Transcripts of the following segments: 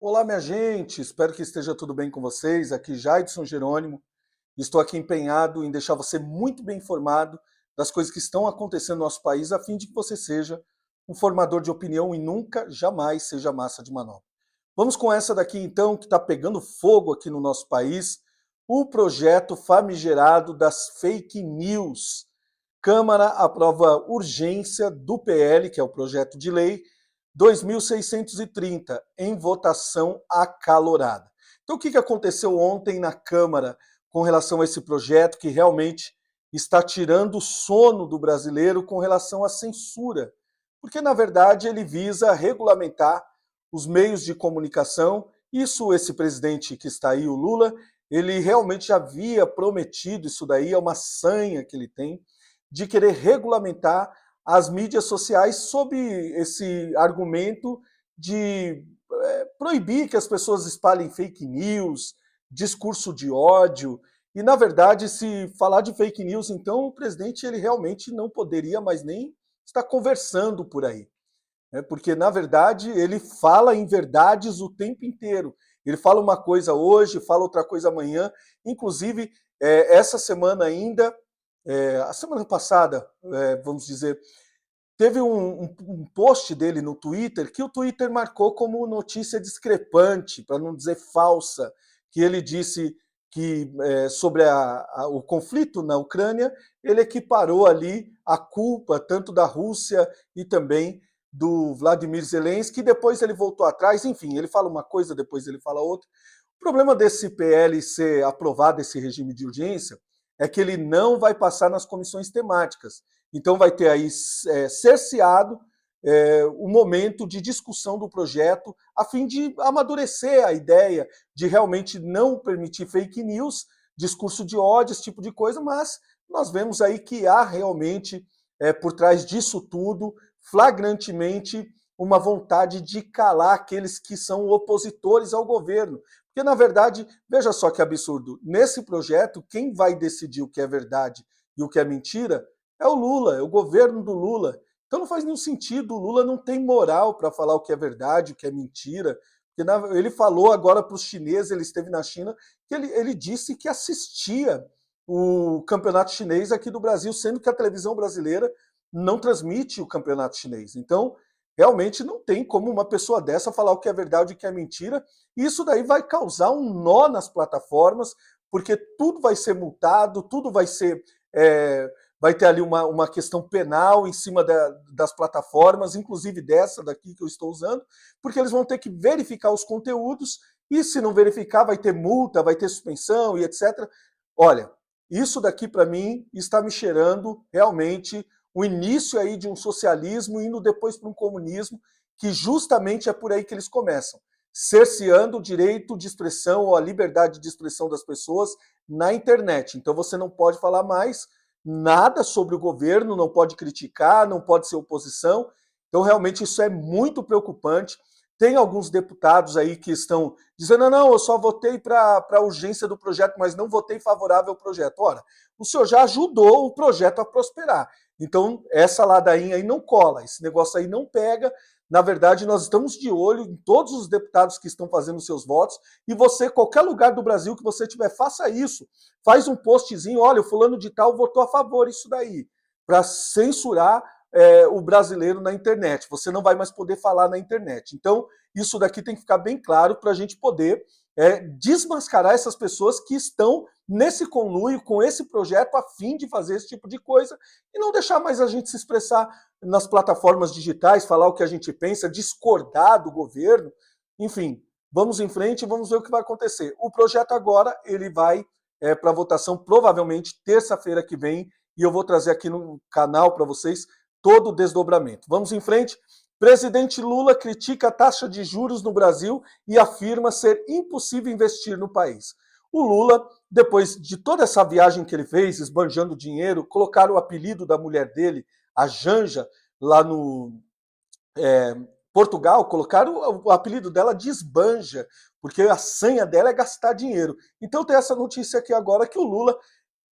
Olá, minha gente, espero que esteja tudo bem com vocês. Aqui Jaidson Jerônimo. Estou aqui empenhado em deixar você muito bem informado das coisas que estão acontecendo no nosso país, a fim de que você seja um formador de opinião e nunca, jamais seja massa de manobra. Vamos com essa daqui então, que está pegando fogo aqui no nosso país, o projeto famigerado das fake news. Câmara aprova urgência do PL, que é o projeto de lei, 2.630, em votação acalorada. Então, o que aconteceu ontem na Câmara com relação a esse projeto que realmente está tirando o sono do brasileiro com relação à censura? Porque, na verdade, ele visa regulamentar os meios de comunicação. Isso, esse presidente que está aí, o Lula, ele realmente já havia prometido isso daí, é uma sanha que ele tem, de querer regulamentar as mídias sociais sob esse argumento de proibir que as pessoas espalhem fake news, discurso de ódio. E, na verdade, se falar de fake news, então o presidente ele realmente não poderia mais nem estar conversando por aí. Porque, na verdade, ele fala em verdades o tempo inteiro. Ele fala uma coisa hoje, fala outra coisa amanhã. Inclusive, essa semana ainda, a semana passada, vamos dizer, teve um post dele no Twitter que o Twitter marcou como notícia discrepante, para não dizer falsa, que ele disse que sobre o conflito na Ucrânia, ele equiparou ali a culpa tanto da Rússia e também do Vladimir Zelensky, depois ele voltou atrás, enfim, ele fala uma coisa, depois ele fala outra. O problema desse PL ser aprovado, esse regime de urgência, é que ele não vai passar nas comissões temáticas. Então vai ter aí cerceado o momento de discussão do projeto, a fim de amadurecer a ideia de realmente não permitir fake news, discurso de ódio, esse tipo de coisa, mas nós vemos aí que há realmente, por trás disso tudo, flagrantemente, uma vontade de calar aqueles que são opositores ao governo. Porque, na verdade, veja só que absurdo, nesse projeto, quem vai decidir o que é verdade e o que é mentira é o Lula, é o governo do Lula. Então não faz nenhum sentido, o Lula não tem moral para falar o que é verdade, o que é mentira. Porque ele falou agora para os chineses, ele esteve na China, que ele disse que assistia o campeonato chinês aqui do Brasil, sendo que a televisão brasileira não transmite o campeonato chinês. Então, realmente não tem como uma pessoa dessa falar o que é verdade e o que é mentira. E isso daí vai causar um nó nas plataformas, porque tudo vai ser multado, tudo vai ser. Vai ter ali uma questão penal em cima das plataformas, inclusive dessa daqui que eu estou usando, porque eles vão ter que verificar os conteúdos e, se não verificar, vai ter multa, vai ter suspensão e etc. Olha, isso daqui para mim está me cheirando realmente o início aí de um socialismo indo depois para um comunismo, que justamente é por aí que eles começam, cerceando o direito de expressão ou a liberdade de expressão das pessoas na internet. Então você não pode falar mais nada sobre o governo, não pode criticar, não pode ser oposição. Então realmente isso é muito preocupante. Tem alguns deputados aí que estão dizendo: não, eu só votei para a urgência do projeto, mas não votei favorável ao projeto. Ora, o senhor já ajudou o projeto a prosperar. Então, essa ladainha aí não cola, esse negócio aí não pega. Na verdade, nós estamos de olho em todos os deputados que estão fazendo seus votos, e você, qualquer lugar do Brasil que você tiver, faça isso. Faz um postzinho, olha, o fulano de tal votou a favor disso daí, para censurar o brasileiro na internet. Você não vai mais poder falar na internet. Então, isso daqui tem que ficar bem claro para a gente poder desmascarar essas pessoas que estão nesse conluio com esse projeto a fim de fazer esse tipo de coisa e não deixar mais a gente se expressar nas plataformas digitais, falar o que a gente pensa, discordar do governo. Enfim, vamos em frente e vamos ver o que vai acontecer. O projeto agora ele vai para votação provavelmente terça-feira que vem e eu vou trazer aqui no canal para vocês todo o desdobramento. Vamos em frente. Presidente Lula critica a taxa de juros no Brasil e afirma ser impossível investir no país. O Lula, depois de toda essa viagem que ele fez, esbanjando dinheiro, colocaram o apelido da mulher dele, a Janja, lá no Portugal, colocaram o apelido dela de Esbanja, porque a senha dela é gastar dinheiro. Então tem essa notícia aqui agora que o Lula,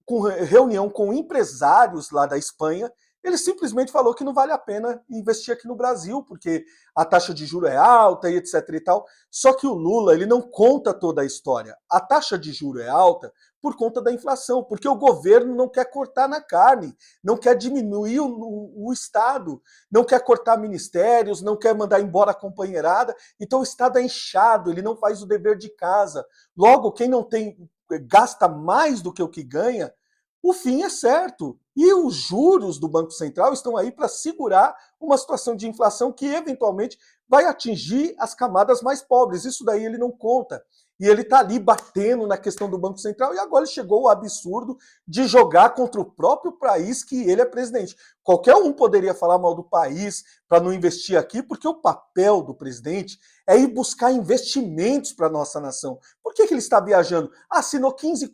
com reunião com empresários lá da Espanha, Ele simplesmente falou que não vale a pena investir aqui no Brasil, porque a taxa de juros é alta e etc e tal. Só que o Lula, ele não conta toda a história. A taxa de juros é alta por conta da inflação, porque o governo não quer cortar na carne, não quer diminuir o Estado, não quer cortar ministérios, não quer mandar embora a companheirada. Então o Estado é inchado, ele não faz o dever de casa. Logo, quem não tem gasta mais do que o que ganha, o fim é certo. E os juros do Banco Central estão aí para segurar uma situação de inflação que eventualmente vai atingir as camadas mais pobres. Isso daí ele não conta. E ele está ali batendo na questão do Banco Central e agora chegou o absurdo de jogar contra o próprio país que ele é presidente. Qualquer um poderia falar mal do país para não investir aqui, porque o papel do presidente é ir buscar investimentos para a nossa nação. Por que ele está viajando? Assinou 15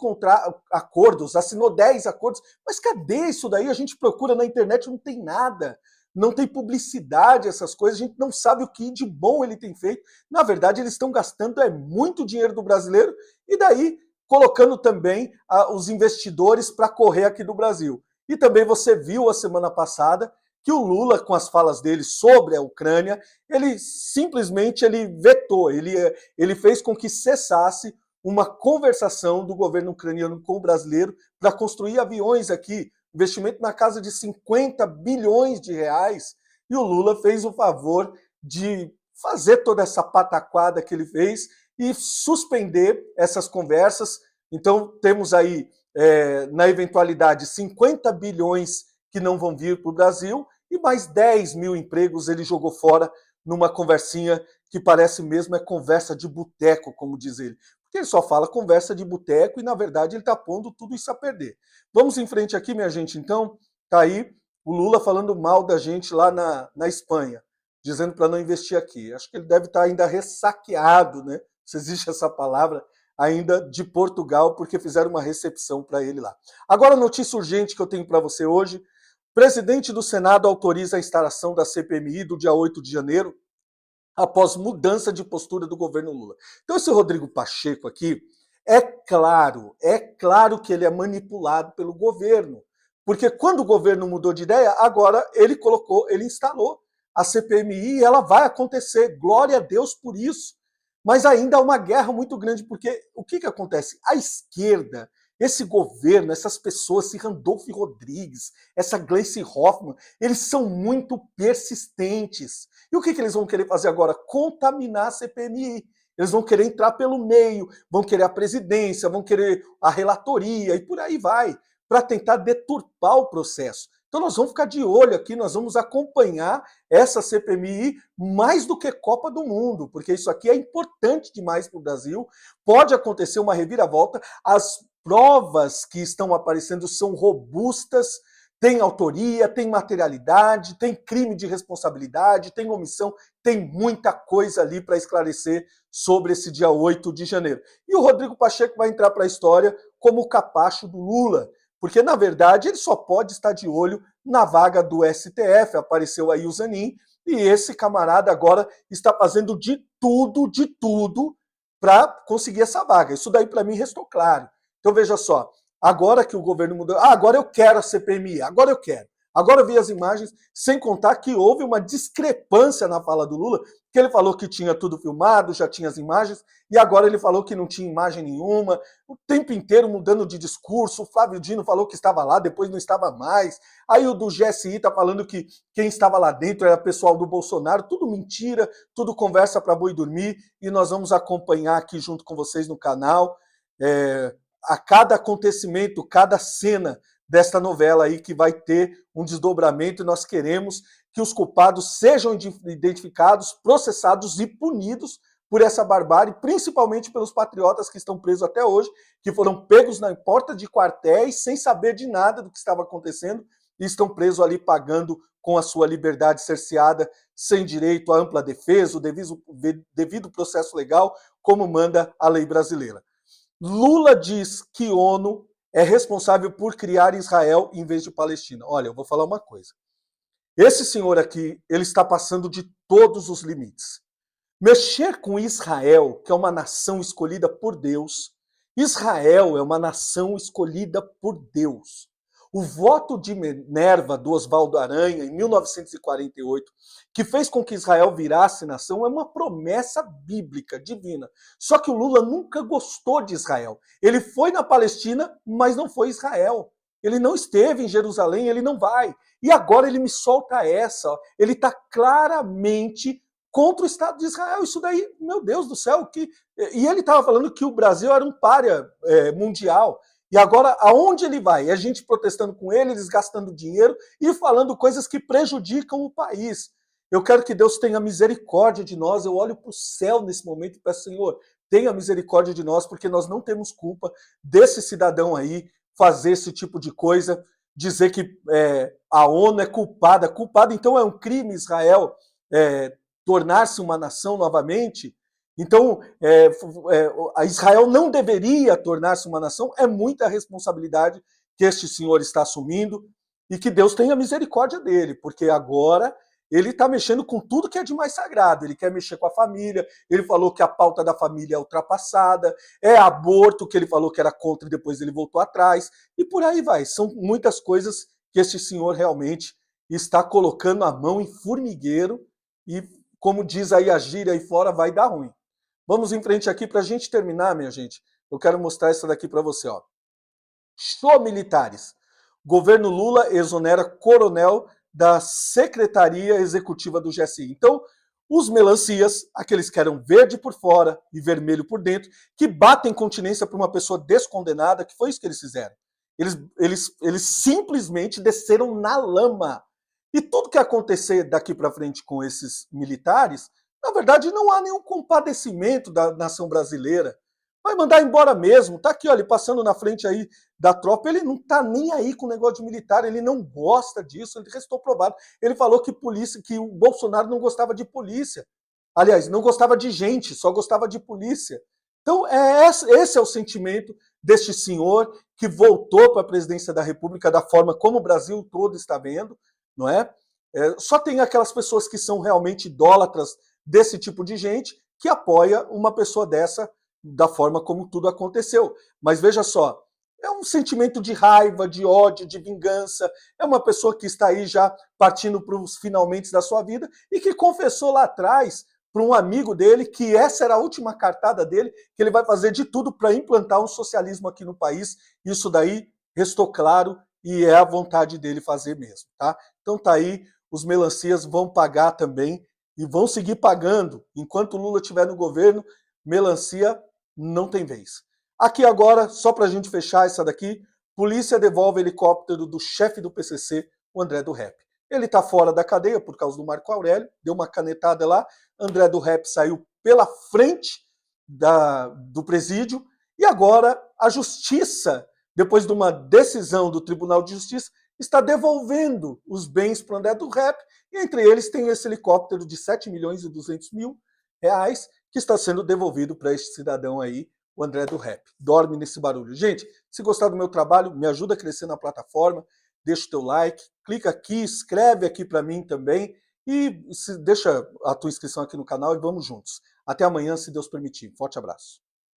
acordos, assinou 10 acordos, mas cadê isso daí? A gente procura na internet, não tem nada. Não tem publicidade, essas coisas, a gente não sabe o que de bom ele tem feito. Na verdade, eles estão gastando muito dinheiro do brasileiro e daí colocando também os investidores para correr aqui do Brasil. E também você viu a semana passada que o Lula, com as falas dele sobre a Ucrânia, ele simplesmente vetou, ele fez com que cessasse uma conversação do governo ucraniano com o brasileiro para construir aviões aqui, investimento na casa de 50 bilhões de reais, e o Lula fez o favor de fazer toda essa pataquada que ele fez e suspender essas conversas. Então temos aí, na eventualidade, 50 bilhões que não vão vir para o Brasil e mais 10 mil empregos ele jogou fora numa conversinha que parece mesmo conversa de boteco, como diz ele. Porque ele só fala conversa de boteco e, na verdade, ele está pondo tudo isso a perder. Vamos em frente aqui, minha gente, então. Tá aí o Lula falando mal da gente lá na Espanha, dizendo para não investir aqui. Acho que ele deve estar ainda ressaqueado, né? Se existe essa palavra, ainda de Portugal, porque fizeram uma recepção para ele lá. Agora, notícia urgente que eu tenho para você hoje. Presidente do Senado autoriza a instalação da CPMI do dia 8 de janeiro, após mudança de postura do governo Lula. Então esse Rodrigo Pacheco aqui, é claro que ele é manipulado pelo governo, porque quando o governo mudou de ideia, agora ele instalou a CPMI e ela vai acontecer, glória a Deus por isso. Mas ainda há uma guerra muito grande, porque o que acontece? A esquerda, esse governo, essas pessoas, esse Randolph Rodrigues, essa Gleice Hoffmann, eles são muito persistentes. E o que eles vão querer fazer agora? Contaminar a CPMI. Eles vão querer entrar pelo meio, vão querer a presidência, vão querer a relatoria e por aí vai, para tentar deturpar o processo. Então nós vamos ficar de olho aqui, nós vamos acompanhar essa CPMI mais do que Copa do Mundo, porque isso aqui é importante demais para o Brasil. Pode acontecer uma reviravolta, as provas que estão aparecendo são robustas, tem autoria, tem materialidade, tem crime de responsabilidade, tem omissão, tem muita coisa ali para esclarecer sobre esse dia 8 de janeiro. E o Rodrigo Pacheco vai entrar para a história como o capacho do Lula, porque, na verdade, ele só pode estar de olho na vaga do STF. Apareceu aí o Zanin, e esse camarada agora está fazendo de tudo, para conseguir essa vaga. Isso daí, para mim, restou claro. Então, veja só, agora que o governo mudou, agora eu quero a CPMI, agora eu quero. Agora eu vi as imagens, sem contar que houve uma discrepância na fala do Lula, que ele falou que tinha tudo filmado, já tinha as imagens, e agora ele falou que não tinha imagem nenhuma, o tempo inteiro mudando de discurso. O Flávio Dino falou que estava lá, depois não estava mais. Aí o do GSI está falando que quem estava lá dentro era pessoal do Bolsonaro, tudo mentira, tudo conversa para boi dormir, e nós vamos acompanhar aqui junto com vocês no canal, a cada acontecimento, cada cena desta novela aí que vai ter um desdobramento, e nós queremos que os culpados sejam identificados, processados e punidos por essa barbárie, principalmente pelos patriotas que estão presos até hoje, que foram pegos na porta de quartéis sem saber de nada do que estava acontecendo e estão presos ali pagando com a sua liberdade cerceada, sem direito à ampla defesa, o devido processo legal, como manda a lei brasileira. Lula diz que ONU é responsável por criar Israel em vez de Palestina. Olha, eu vou falar uma coisa. Esse senhor aqui, ele está passando de todos os limites. Mexer com Israel, que é uma nação escolhida por Deus, Israel é uma nação escolhida por Deus. O voto de Minerva do Oswaldo Aranha, em 1948, que fez com que Israel virasse nação, é uma promessa bíblica, divina. Só que o Lula nunca gostou de Israel. Ele foi na Palestina, mas não foi Israel. Ele não esteve em Jerusalém, ele não vai. E agora ele me solta essa. Ó. Ele está claramente contra o Estado de Israel. Isso daí, meu Deus do céu. E ele estava falando que o Brasil era um pária mundial. E agora, aonde ele vai? É a gente protestando com ele, eles gastando dinheiro e falando coisas que prejudicam o país. Eu quero que Deus tenha misericórdia de nós. Eu olho para o céu nesse momento e peço, Senhor, tenha misericórdia de nós, porque nós não temos culpa desse cidadão aí fazer esse tipo de coisa, dizer que a ONU é culpada. Culpada, então, é um crime Israel tornar-se uma nação novamente. Então, a Israel não deveria tornar-se uma nação, é muita responsabilidade que este senhor está assumindo e que Deus tenha misericórdia dele, porque agora ele está mexendo com tudo que é de mais sagrado, ele quer mexer com a família, ele falou que a pauta da família é ultrapassada, é aborto, que ele falou que era contra e depois ele voltou atrás, e por aí vai. São muitas coisas que este senhor realmente está colocando a mão em formigueiro e, como diz aí a gíria aí fora, vai dar ruim. Vamos em frente aqui para a gente terminar, minha gente. Eu quero mostrar essa daqui para você. Ó. Show militares. Governo Lula exonera coronel da Secretaria Executiva do GSI. Então, os melancias, aqueles que eram verde por fora e vermelho por dentro, que batem continência para uma pessoa descondenada, que foi isso que eles fizeram. Eles simplesmente desceram na lama. E tudo que acontecer daqui para frente com esses militares, na verdade, não há nenhum compadecimento da nação brasileira. Vai mandar embora mesmo. Tá aqui, ó, ele passando na frente aí da tropa, ele não tá nem aí com o negócio de militar, ele não gosta disso, ele restou provado. Ele falou que que o Bolsonaro não gostava de polícia. Aliás, não gostava de gente, só gostava de polícia. Então, esse é o sentimento deste senhor que voltou para a presidência da República da forma como o Brasil todo está vendo, não é? Só tem aquelas pessoas que são realmente idólatras desse tipo de gente que apoia uma pessoa dessa da forma como tudo aconteceu. Mas veja só, é um sentimento de raiva, de ódio, de vingança. É uma pessoa que está aí já partindo para os finalmente da sua vida e que confessou lá atrás para um amigo dele que essa era a última cartada dele, que ele vai fazer de tudo para implantar um socialismo aqui no país. Isso daí restou claro e é a vontade dele fazer mesmo, tá? Então tá aí, os melancias vão pagar também e vão seguir pagando. Enquanto o Lula estiver no governo, melancia não tem vez. Aqui agora, só para a gente fechar essa daqui, polícia devolve helicóptero do chefe do PCC, o André do Rep. Ele está fora da cadeia por causa do Marco Aurélio, deu uma canetada lá, André do Rep saiu pela frente do presídio e agora a justiça, depois de uma decisão do Tribunal de Justiça, está devolvendo os bens para o André do Rep, e entre eles tem esse helicóptero de 7.200.000 reais que está sendo devolvido para este cidadão aí, o André do Rep. Dorme nesse barulho. Gente, se gostar do meu trabalho, me ajuda a crescer na plataforma, deixa o teu like, clica aqui, escreve aqui para mim também e deixa a tua inscrição aqui no canal e vamos juntos. Até amanhã, se Deus permitir. Forte abraço.